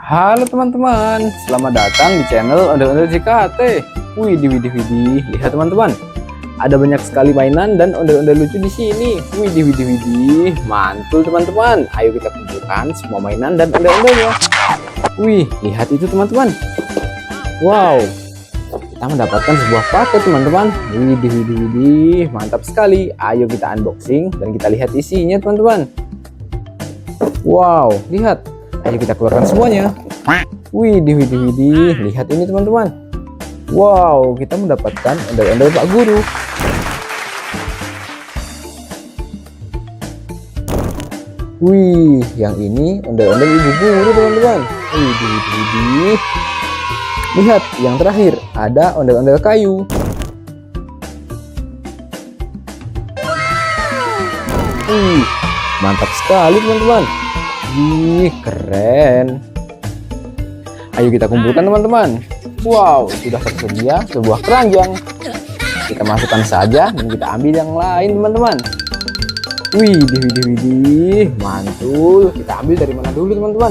Halo teman-teman, selamat datang di channel Ondel-Ondel JKT. Widih, lihat teman-teman, ada banyak sekali mainan dan ondel-ondel lucu di sini. Widih, mantul teman-teman. Ayo kita kumpulkan semua mainan dan ondel-ondelnya. Wih, lihat itu teman-teman. Wow, kita mendapatkan sebuah paket teman-teman. Widih, mantap sekali. Ayo kita unboxing dan kita lihat isinya teman-teman. Wow, lihat. Ayo kita keluarkan semuanya. Widih, lihat ini teman-teman. Wow, kita mendapatkan ondel-ondel Pak Guru. Wih, yang ini ondel-ondel Ibu Guru teman-teman. Widih. Lihat, yang terakhir ada ondel-ondel kayu. Wih, mantap sekali teman-teman. Wih, keren. Ayo kita kumpulkan teman-teman. Wow, sudah tersedia sebuah keranjang. Kita masukkan saja dan kita ambil yang lain teman-teman. Widih, mantul. Kita ambil dari mana dulu teman-teman?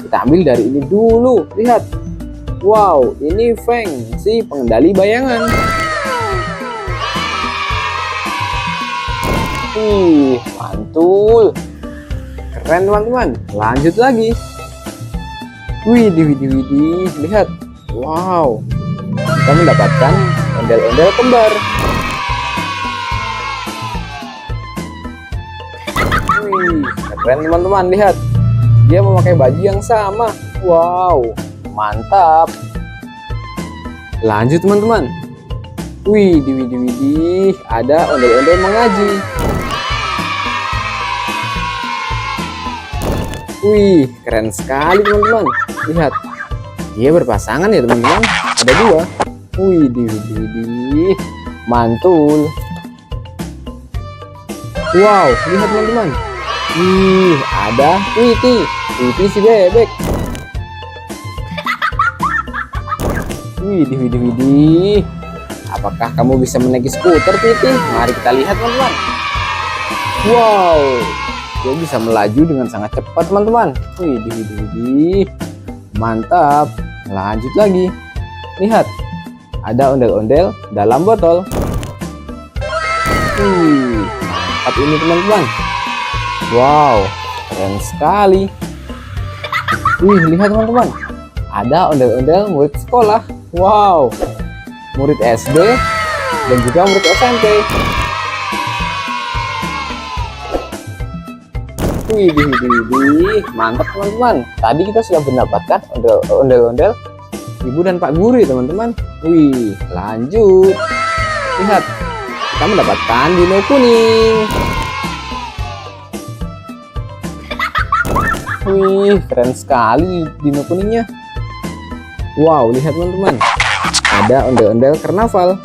Kita ambil dari ini dulu. Lihat. Wow, ini Feng, si pengendali bayangan. Wih, mantul. Keren teman-teman. Lanjut lagi. Widih, lihat. Wow, kita mendapatkan ondel-ondel kembar. Wih, keren teman-teman. Lihat, dia memakai baju yang sama. Wow, mantap. Lanjut teman-teman. Widih, ada ondel-ondel mengaji. Wih, keren sekali teman-teman. Lihat, dia berpasangan ya teman-teman. Ada dua. Widih, mantul. Wow, lihat teman-teman. Wih, ada Tweety si bebek. Widih. Apakah kamu bisa menaiki skuter Tweety? Mari kita lihat teman-teman. Wow, dia bisa melaju dengan sangat cepat teman-teman. Widih, mantap. Lanjut lagi. Lihat, ada ondel-ondel dalam botol. Mantap ini teman-teman. Wow, keren sekali. Wih, lihat teman-teman, ada ondel-ondel murid sekolah. Wow, murid SD dan juga murid SMP. Widih, mantap teman-teman. Tadi kita sudah mendapatkan ondel-ondel Ibu dan Pak Guru ya teman-teman. Wih, lanjut. Lihat, kita mendapatkan dino kuning. Wih, keren sekali dino kuningnya. Wow, lihat teman-teman, ada ondel-ondel karnaval.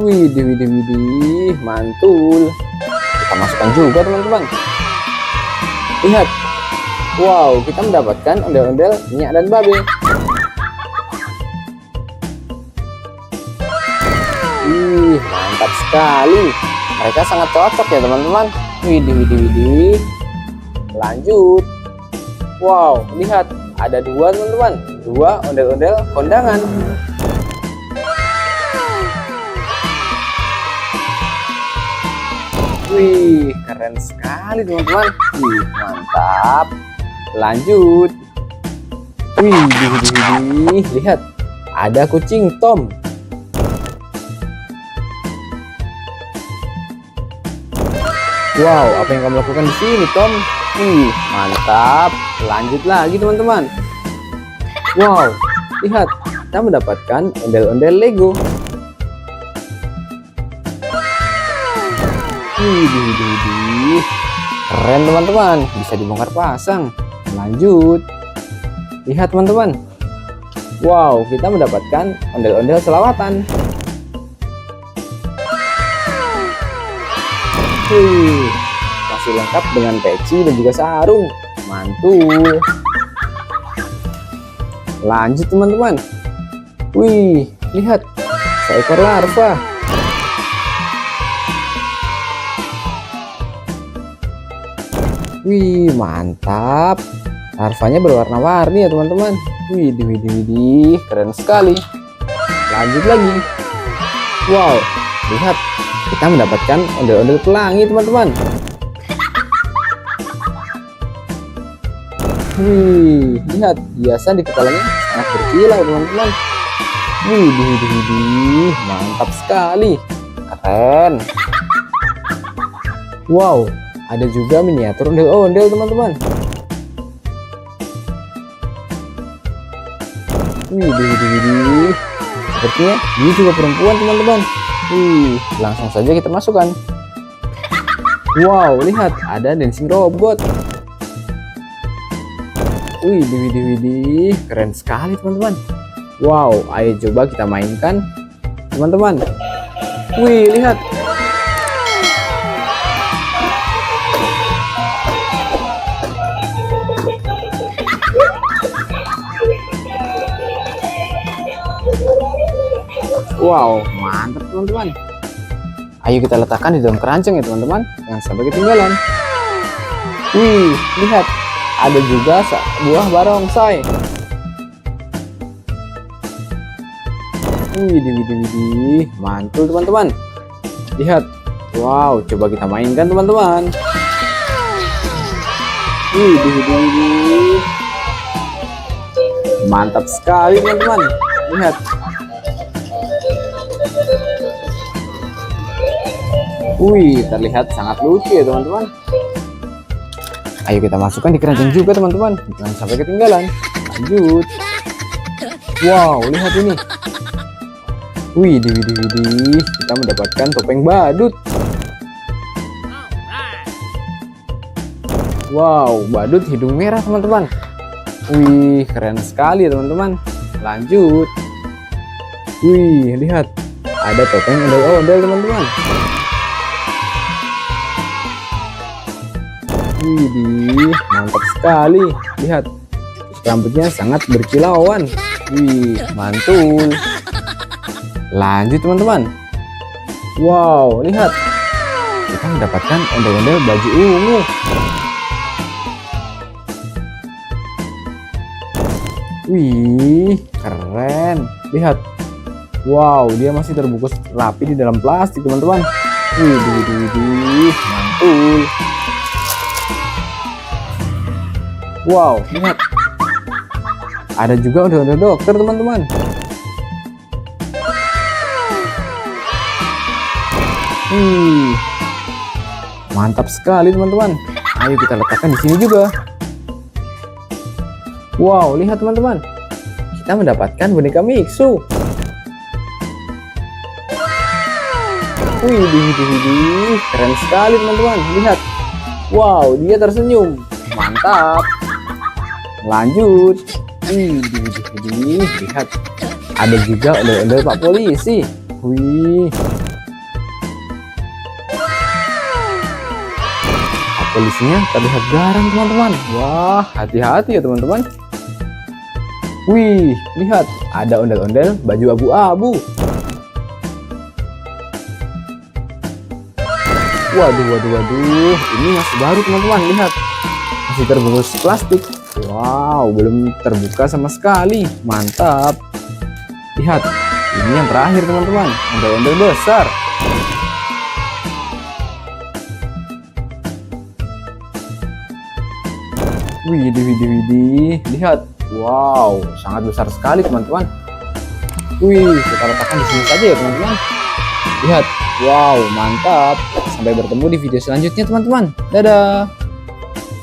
Widih, mantul. Kita masukkan juga teman-teman. Lihat. Wow, kita mendapatkan ondel-ondel Nyak dan Babe. Mantap sekali. Mereka sangat cocok ya teman-teman. Widih. Lanjut. Wow, lihat, ada dua teman-teman. Dua ondel-ondel kondangan. Wih, keren sekali teman-teman. Wih, mantap. Lanjut. Widih, lihat, ada kucing Tom. Wow, apa yang kamu lakukan di sini Tom? Wih, mantap. Lanjut lagi teman-teman. Wow, lihat, kita mendapatkan ondel-ondel Lego. Widih, keren teman-teman, bisa dibongkar pasang. Lanjut. Lihat teman-teman. Wow, kita mendapatkan ondel-ondel selawatan. Masih lengkap dengan peci dan juga sarung. Mantul. Lanjut teman-teman. Wih, lihat, seekor larva. Wih, mantap. Larvanya berwarna-warni ya teman-teman. Widih, widih, widih, keren sekali. Lanjut lagi. Wow, lihat, kita mendapatkan ondel-ondel pelangi teman-teman. Wih, lihat, hiasan di kepalanya sangat berkilau teman-teman. Widih, widih, widih, mantap sekali. Keren. Wow, ada juga miniatur ondel-ondel teman-teman. Widih, widih, widih. Sepertinya dia juga perempuan teman-teman. Wih, langsung saja kita masukkan. Wow, lihat, ada dancing robot. Widih, widih, widih, keren sekali teman-teman. Wow, ayo coba kita mainkan teman-teman. Wih, lihat. Wow, mantap teman-teman. Ayo kita letakkan di dalam keranjang ya teman-teman, jangan sampai ketinggalan. Wih, lihat, ada juga buah barongsai. Widih, widih, widih, mantul teman-teman. Lihat, wow, coba kita mainkan teman-teman. Widih, widih, widih, mantap sekali teman-teman. Lihat. Wih, terlihat sangat lucu ya teman-teman. Ayo kita masukkan di keranjang juga teman-teman, jangan sampai ketinggalan. Lanjut. Wow, lihat ini. Wih, widih, widih, kita mendapatkan topeng badut. Wow, badut hidung merah teman-teman. Wih, keren sekali ya teman-teman. Lanjut. Wih, lihat, ada topeng ondel-ondel teman-teman. Widih, mantap sekali. Lihat, rambutnya sangat berkilauan. Wih, mantul. Lanjut teman-teman. Wow, lihat, kita mendapatkan ondel-ondel baju ungu. Wih, keren. Lihat. Wow, dia masih terbungkus rapi di dalam plastik teman-teman. Widih, widih, widih, mantul. Wow, lihat, ada juga ondel-ondel dokter teman-teman. Mantap sekali teman-teman. Ayo kita letakkan di sini juga. Wow, lihat teman-teman, kita mendapatkan boneka Mixu. Widih, widih, widih, keren sekali teman-teman. Lihat, wow, dia tersenyum. Mantap. Lanjut. Widih, widih, widih, lihat, ada juga ondel-ondel Pak Polisi. Wih, Pak Polisinya terlihat garang teman-teman. Wah, hati-hati ya teman-teman. Wih, lihat, ada ondel-ondel baju abu-abu. Waduh, waduh, waduh, ini masih baru teman-teman. Lihat, masih terbungkus plastik. Wow, belum terbuka sama sekali. Mantap. Lihat, ini yang terakhir teman-teman, ondel-ondel besar. Widih, widih, widih, lihat. Wow, sangat besar sekali teman-teman. Wih, kita letakkan di sini saja ya teman-teman. Lihat, wow, mantap. Sampai bertemu di video selanjutnya teman-teman. Dadah.